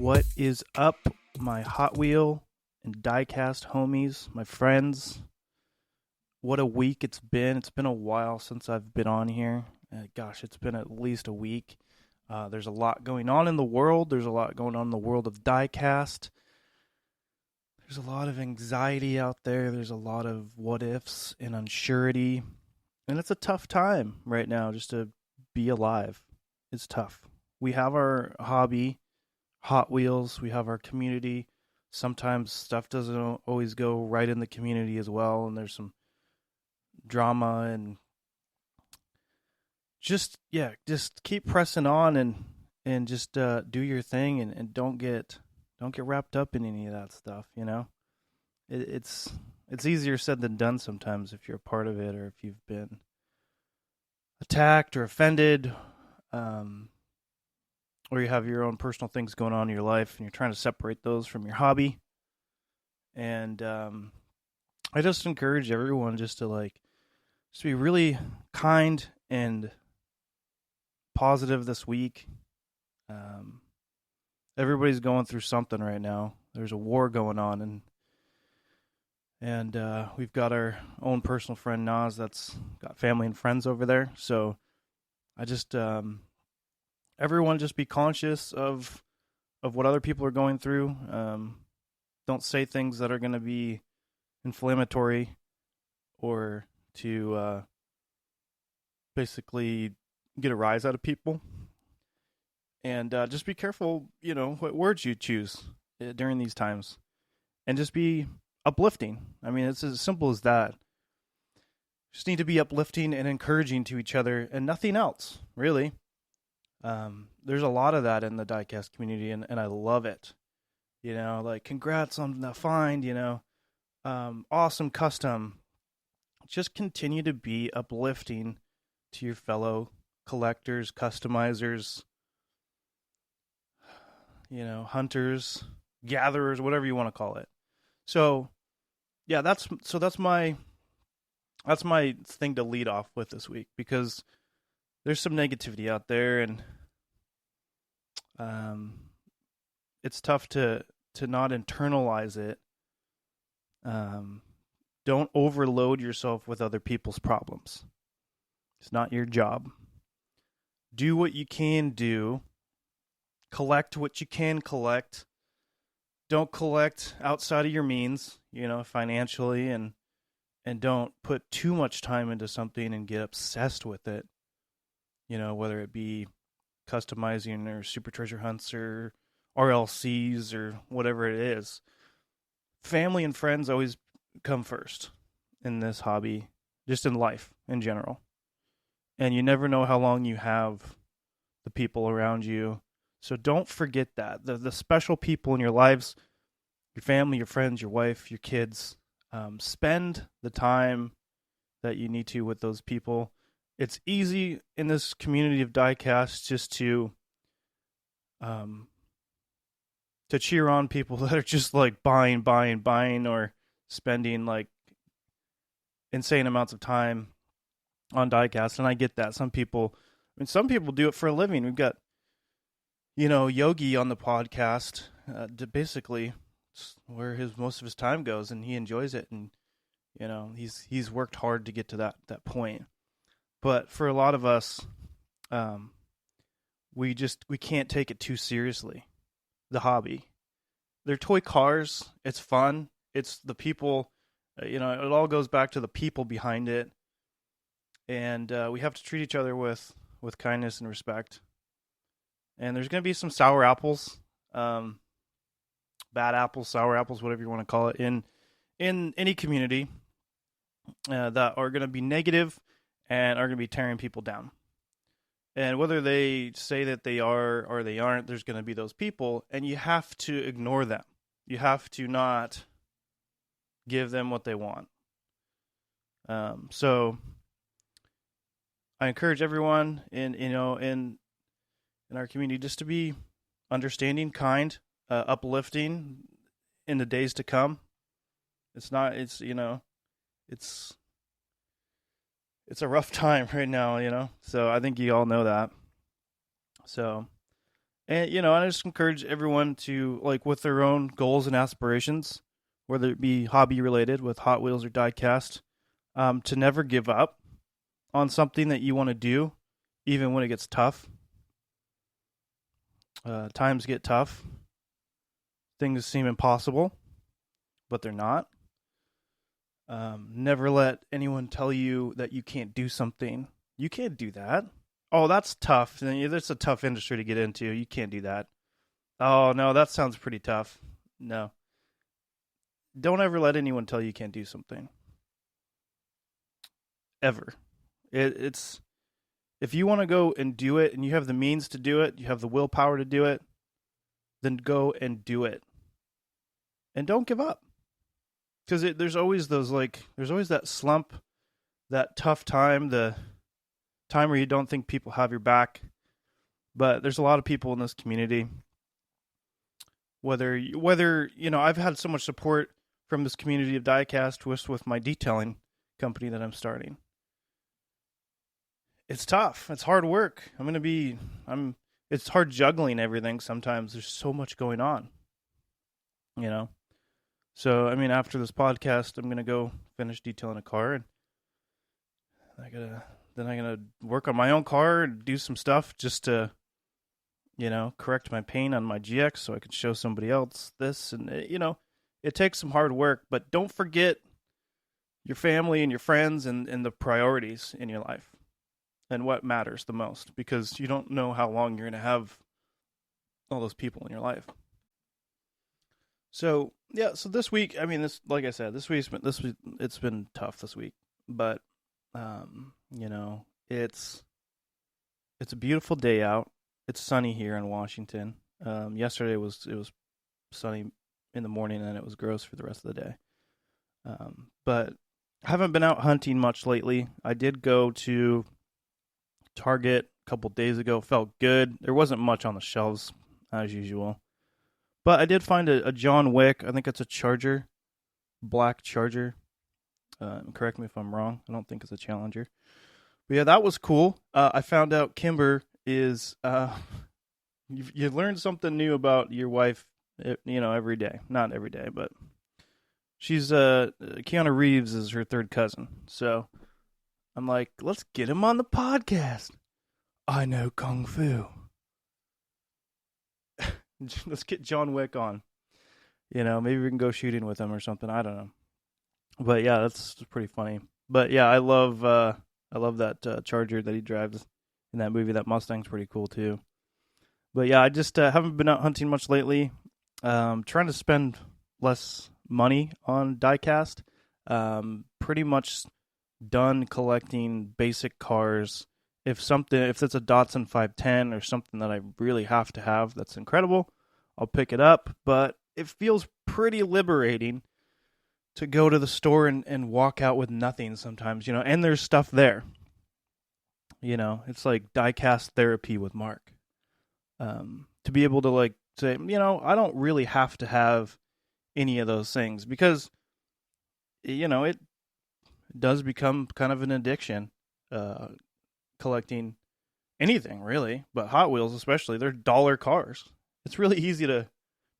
What is up, my Hot Wheel and diecast homies, my friends? What a week it's been. It's been a while since I've been on here. Gosh, it's been at least a week. There's a lot going on in the world. There's a lot going on in the world of diecast. There's a lot of anxiety out there. There's a lot of what ifs and unsurety. And it's a tough time right now just to be alive. It's tough. We have our hobby, Hot Wheels. We have our community. Sometimes stuff doesn't always go right in the community as well. And there's some drama and just keep pressing on and just do your thing and don't get wrapped up in any of that stuff, you know. It's easier said than done sometimes if you're a part of it or if you've been attacked or offended, or you have your own personal things going on in your life and you're trying to separate those from your hobby. And I just encourage everyone just to be really kind and positive this week. Everybody's going through something right now. There's a war going on, and we've got our own personal friend Nas that's got family and friends over there. So I just everyone just be conscious of what other people are going through. Don't say things that are going to be inflammatory or to basically get a rise out of people. And just be careful, what words you choose during these times. And just be uplifting. I mean, it's as simple as that. Just need to be uplifting and encouraging to each other and nothing else, really. There's a lot of that in the diecast community, and I love it. Congrats on the find, awesome custom. Just continue to be uplifting to your fellow collectors, customizers, hunters, gatherers, whatever you want to call it. So, yeah, that's my thing to lead off with this week, because there's some negativity out there, and it's tough to not internalize it. Don't overload yourself with other people's problems. It's not your job. Do what you can do. Collect what you can collect. Don't collect outside of your means, financially, and don't put too much time into something and get obsessed with it. Whether it be customizing or super treasure hunts or RLCs or whatever it is. Family and friends always come first in this hobby, just in life in general. And you never know how long you have the people around you. So don't forget that. The special people in your lives, your family, your friends, your wife, your kids, spend the time that you need to with those people. It's easy in this community of diecast just to cheer on people that are just buying or spending insane amounts of time on diecast. And I get that. Some people do it for a living. We've got, Yogi on the podcast, to basically where most of his time goes, and he enjoys it. And, he's worked hard to get to that point. But for a lot of us, we can't take it too seriously. The hobby. They're toy cars. It's fun. It's the people, it all goes back to the people behind it. And we have to treat each other with kindness and respect. And there's going to be some sour apples, bad apples, sour apples, whatever you want to call it, in any community that are going to be negative and are going to be tearing people down. And whether they say that they are or they aren't, there's going to be those people, and you have to ignore them. You have to not give them what they want. So I encourage everyone in our community just to be understanding, kind, uplifting in the days to come. It's a rough time right now, so I think you all know that. So And, I just encourage everyone to, like, with their own goals and aspirations, whether it be hobby related with Hot Wheels or diecast, to never give up on something that you want to do, even when it gets tough. Times get tough. Things seem impossible, but they're not. Never let anyone tell you that you can't do something. You can't do that. Oh, that's tough. That's a tough industry to get into. You can't do that. Oh, no, that sounds pretty tough. No. Don't ever let anyone tell you can't do something. Ever. It's if you want to go and do it and you have the means to do it, you have the willpower to do it, then go and do it. And don't give up. Because there's always there's always that slump, that tough time, the time where you don't think people have your back. But there's a lot of people in this community. Whether I've had so much support from this community of diecast with my detailing company that I'm starting. It's tough. It's hard work. It's hard juggling everything sometimes. There's so much going on. So, after this podcast, I'm going to go finish detailing a car, and I'm going to work on my own car and do some stuff just to, correct my paint on my GX so I can show somebody else this. And, it takes some hard work, but don't forget your family and your friends and the priorities in your life and what matters the most, because you don't know how long you're going to have all those people in your life. So this week, like I said, it's been tough this week, but it's a beautiful day out. It's sunny here in Washington. Yesterday it was sunny in the morning, and it was gross for the rest of the day. But I haven't been out hunting much lately. I did go to Target a couple days ago. Felt good. There wasn't much on the shelves as usual. But I did find a John Wick. I think it's a Charger, black Charger. Correct me if I'm wrong. I don't think it's a Challenger. But yeah, that was cool. I found out Kimber is. You learn something new about your wife, every day. Not every day, but she's Keanu Reeves is her third cousin. So I'm like, let's get him on the podcast. I know Kung Fu. Let's get John Wick on. Maybe we can go shooting with him or something. I don't know. But yeah, that's pretty funny. But yeah, I love that Charger that he drives in that movie. That Mustang's pretty cool too. But yeah, I just haven't been out hunting much lately. Trying to spend less money on diecast. Pretty much done collecting basic cars. If it's a Datsun 510 or something that I really have to have that's incredible, I'll pick it up. But it feels pretty liberating to go to the store and walk out with nothing sometimes, and there's stuff there. It's like diecast therapy with Mark. To be able to say, I don't really have to have any of those things, because, it does become kind of an addiction, collecting anything really, but Hot Wheels especially. They're dollar cars. It's really easy to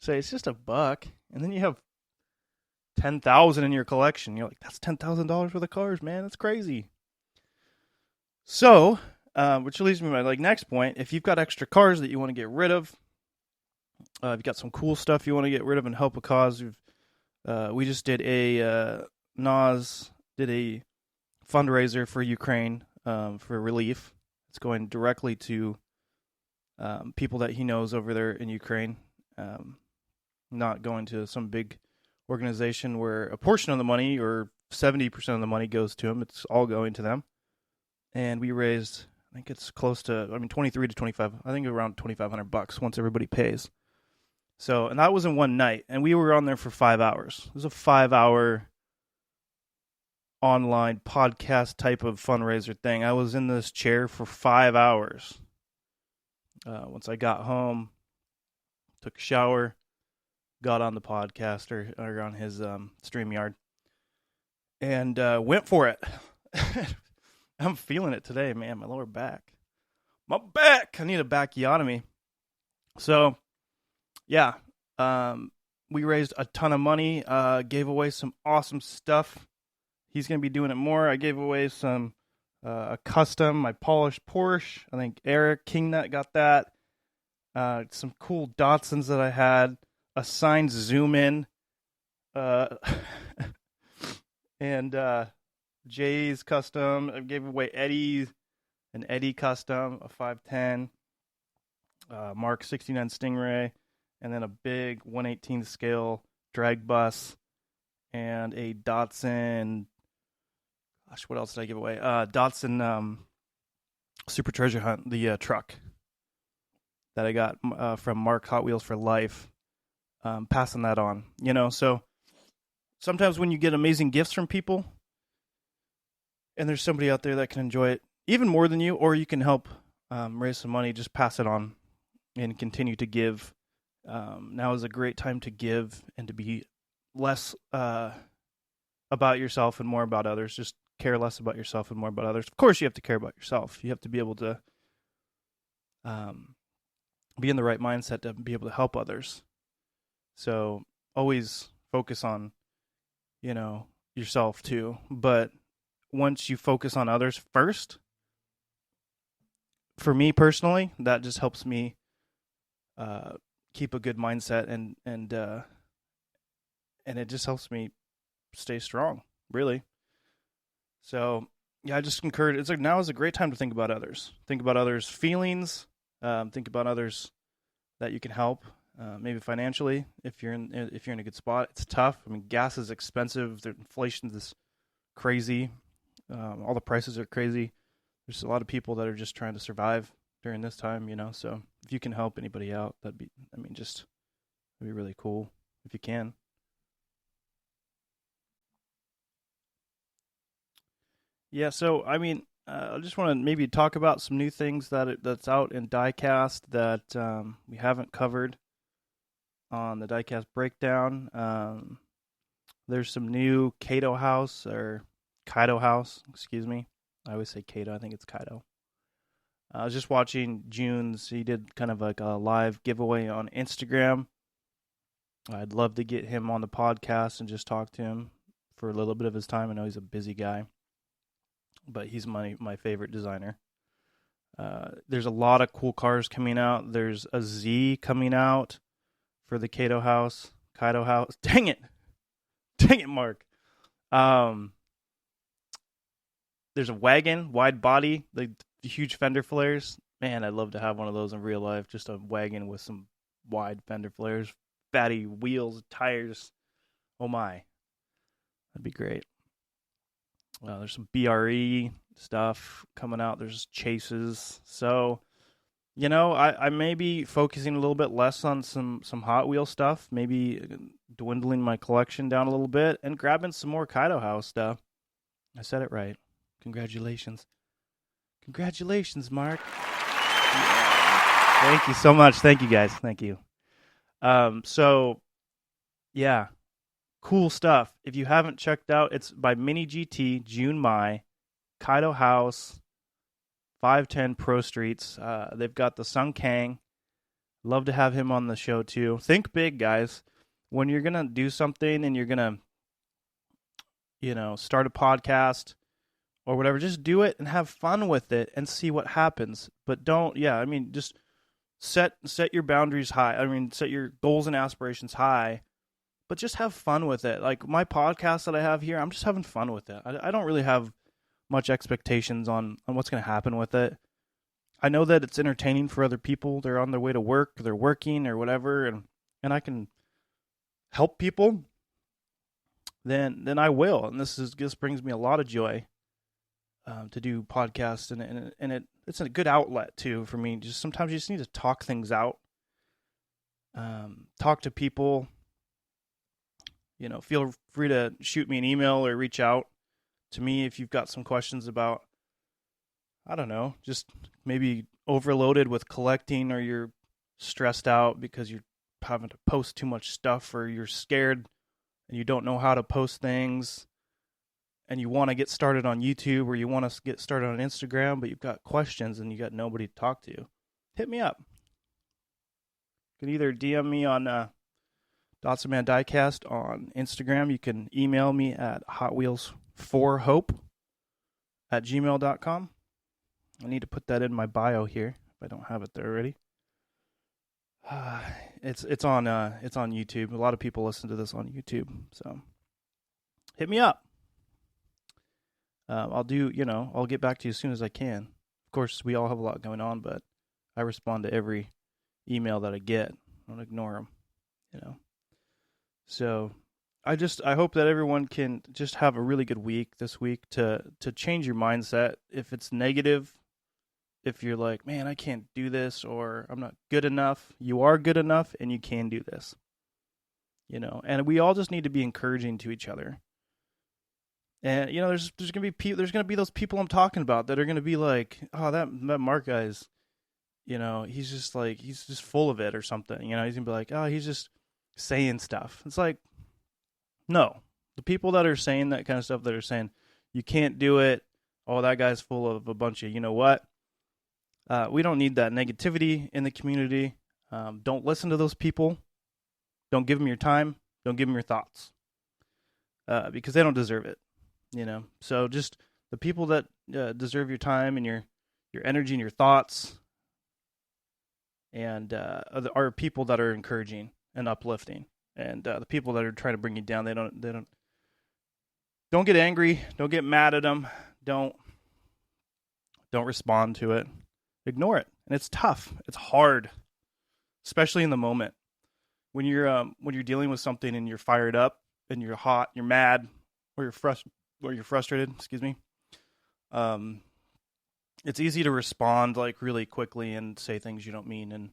say it's just $1, and then you have 10,000 in your collection. You're like, that's $10,000 worth of cars, man. That's crazy. So, which leads me to my next point. If you've got extra cars that you want to get rid of, if you've got some cool stuff you want to get rid of and help a cause, we just did Nas did a fundraiser for Ukraine, for relief. It's going directly to people that he knows over there in Ukraine, not going to some big organization where a portion of the money or 70% of the money goes to them. It's all going to them. And we raised, I think it's close to, 23 to 25, I think around $2,500 once everybody pays. So, and that was in one night, and we were on there for 5 hours. It was a 5-hour online podcast type of fundraiser thing. I was in this chair for 5 hours. Once I got home, took a shower, got on the podcast or on his StreamYard, and went for it. I'm feeling it today, man. My lower back. My back! I need a bacchiotomy. So, yeah, we raised a ton of money, gave away some awesome stuff. He's going to be doing it more. I gave away some a custom, my polished Porsche. I think Eric Kingnut got that. Some cool Datsuns that I had, a signed Zoom in, uh, and Jay's custom. I gave away an Eddie custom, a 510, Mark 69 Stingray, and then a big 1/18 scale drag bus, and a Datsun. Gosh, what else did I give away? Datsun Super Treasure Hunt, the truck that I got from Mark Hot Wheels for Life. Passing that on, so sometimes when you get amazing gifts from people and there's somebody out there that can enjoy it even more than you, or you can help raise some money, just pass it on and continue to give. Now is a great time to give and to be less about yourself and more about others. Just care less about yourself and more about others. Of course, you have to care about yourself. You have to be able to be in the right mindset to be able to help others. So always focus on, yourself too. But once you focus on others first, for me personally, that just helps me keep a good mindset and it just helps me stay strong, really. So yeah, I just encourage. It's like now is a great time to think about others. Think about others' feelings. Think about others that you can help. Maybe financially, if you're in a good spot. It's tough. I mean, gas is expensive. The inflation is crazy. All the prices are crazy. There's a lot of people that are just trying to survive during this time, So if you can help anybody out, that'd be really cool if you can. Yeah. So I just want to maybe talk about some new things that's out in Diecast that we haven't covered on the Diecast breakdown. There's some new Kaido House, excuse me. I always say Kaido, I think it's Kaido. I was just watching June's, he did kind of like a live giveaway on Instagram. I'd love to get him on the podcast and just talk to him for a little bit of his time. I know he's a busy guy, but he's my favorite designer. There's a lot of cool cars coming out. There's a Z coming out for the Kaido House. Dang it, Mark. There's a wagon, wide body, the huge fender flares. Man, I'd love to have one of those in real life. Just a wagon with some wide fender flares, fatty wheels, tires. Oh my, that'd be great. There's some BRE stuff coming out. There's chases. So, I may be focusing a little bit less on some Hot Wheel stuff. Maybe dwindling my collection down a little bit and grabbing some more Kaido House stuff. I said it right. Congratulations. Congratulations, Mark. Yeah. Thank you so much. Thank you, guys. Thank you. So, yeah. Cool stuff. If you haven't checked out, it's by Mini GT, June Mai, Kaido House, 510 Pro Streets. They've got the Sung Kang. Love to have him on the show too. Think big, guys. When you're going to do something and you're going to, start a podcast or whatever, just do it and have fun with it and see what happens. But just set your boundaries high. Set your goals and aspirations high. But just have fun with it. Like my podcast that I have here, I'm just having fun with it. I don't really have much expectations on what's going to happen with it. I know that it's entertaining for other people. They're on their way to work, they're working or whatever, and I can help people. Then I will. And this brings me a lot of joy to do podcasts, and it's a good outlet too for me. Just sometimes you just need to talk things out, talk to people. Feel free to shoot me an email or reach out to me if you've got some questions about, I don't know, just maybe overloaded with collecting, or you're stressed out because you're having to post too much stuff, or you're scared and you don't know how to post things, and you want to get started on YouTube, or you want to get started on Instagram, but you've got questions and you got nobody to talk to. Hit me up. You can either DM me on Dotson Diecast on Instagram. You can email me at hotwheels4hope@gmail.com. I need to put that in my bio here if I don't have it there already. It's on YouTube. A lot of people listen to this on YouTube, so hit me up. I'll get back to you as soon as I can. Of course, we all have a lot going on, but I respond to every email that I get. I don't ignore them, So I hope that everyone can just have a really good week this week to change your mindset. If it's negative, if you're like, man, I can't do this, or I'm not good enough, you are good enough and you can do this. And we all just need to be encouraging to each other. And there's gonna be those people I'm talking about that are gonna be like, oh, that Mark guy's, he's just full of it or something. He's gonna be like, oh, he's just saying stuff. It's like, no, the people that are saying that kind of stuff, that are saying you can't do it, oh, that guy's full of a bunch of, what? We don't need that negativity in the community. Don't listen to those people. Don't give them your time. Don't give them your thoughts, because they don't deserve it. So just the people that deserve your time and your energy and your thoughts, and are people that are encouraging and uplifting, and the people that are trying to bring you down, they don't get angry, don't get mad at them, don't respond to it, ignore it. And it's tough, it's hard, especially in the moment when you're dealing with something and you're fired up and you're hot, you're mad, or you're frustrated, excuse me. It's easy to respond like really quickly and say things you don't mean and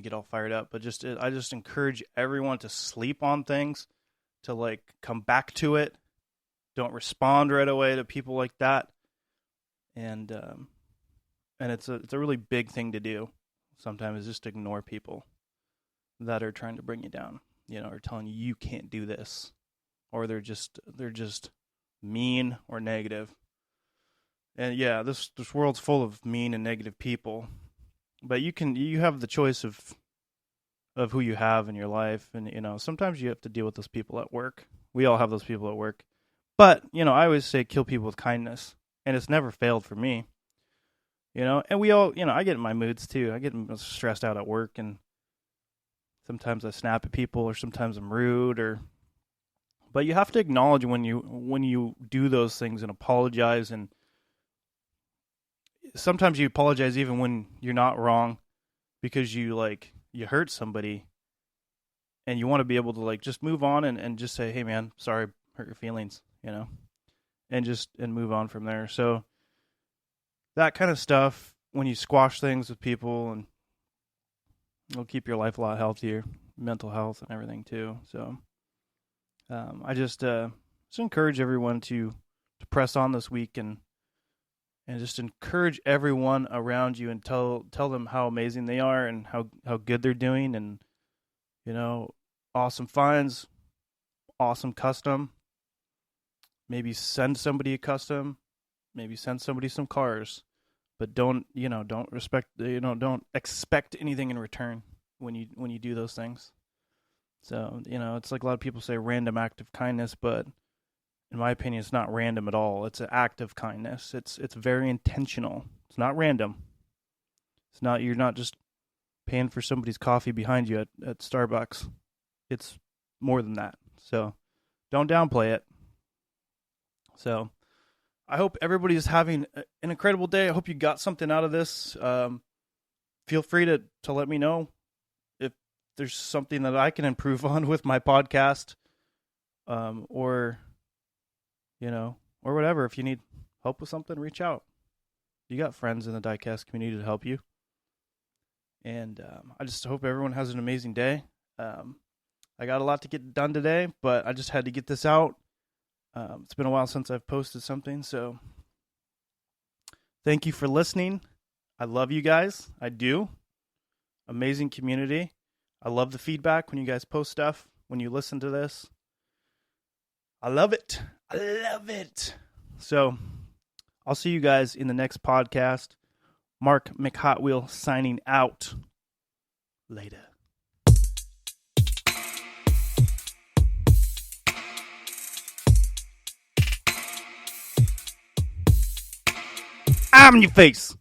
get all fired up. But I just encourage everyone to sleep on things, to like come back to it. Don't respond right away to people like that. And it's a really big thing to do. Sometimes is just ignore people that are trying to bring you down, or telling you can't do this, or they're just mean or negative. And yeah, this world's full of mean and negative people. But you have the choice of who you have in your life, and sometimes you have to deal with those people at work. We all have those people at work. But, I always say kill people with kindness, and it's never failed for me. And we all, I get in my moods too. I get stressed out at work, and sometimes I snap at people, or sometimes I'm rude, but you have to acknowledge when you do those things and apologize. And sometimes you apologize even when you're not wrong, because you hurt somebody, and you want to be able to just move on and just say, hey man, sorry, hurt your feelings, and move on from there. So that kind of stuff, when you squash things with people, and it'll keep your life a lot healthier, mental health and everything too. So I just encourage everyone to press on this week, and just encourage everyone around you, and tell them how amazing they are and how good they're doing, and awesome finds, awesome custom. Maybe send somebody a custom, maybe send somebody some cars, but don't expect anything in return when you do those things. So, it's like a lot of people say random act of kindness, but in my opinion, it's not random at all. It's an act of kindness. It's very intentional. It's not random. You're not just paying for somebody's coffee behind you at Starbucks. It's more than that. So don't downplay it. So I hope everybody's having an incredible day. I hope you got something out of this. Feel free to let me know if there's something that I can improve on with my podcast, or whatever. If you need help with something, reach out. You got friends in the diecast community to help you. And I just hope everyone has an amazing day. I got a lot to get done today, but I just had to get this out. It's been a while since I've posted something, so thank you for listening. I love you guys. I do. Amazing community. I love the feedback when you guys post stuff, when you listen to this. I love it. I love it. So I'll see you guys in the next podcast. Mark McHotwheel signing out. Later. I'm in your face.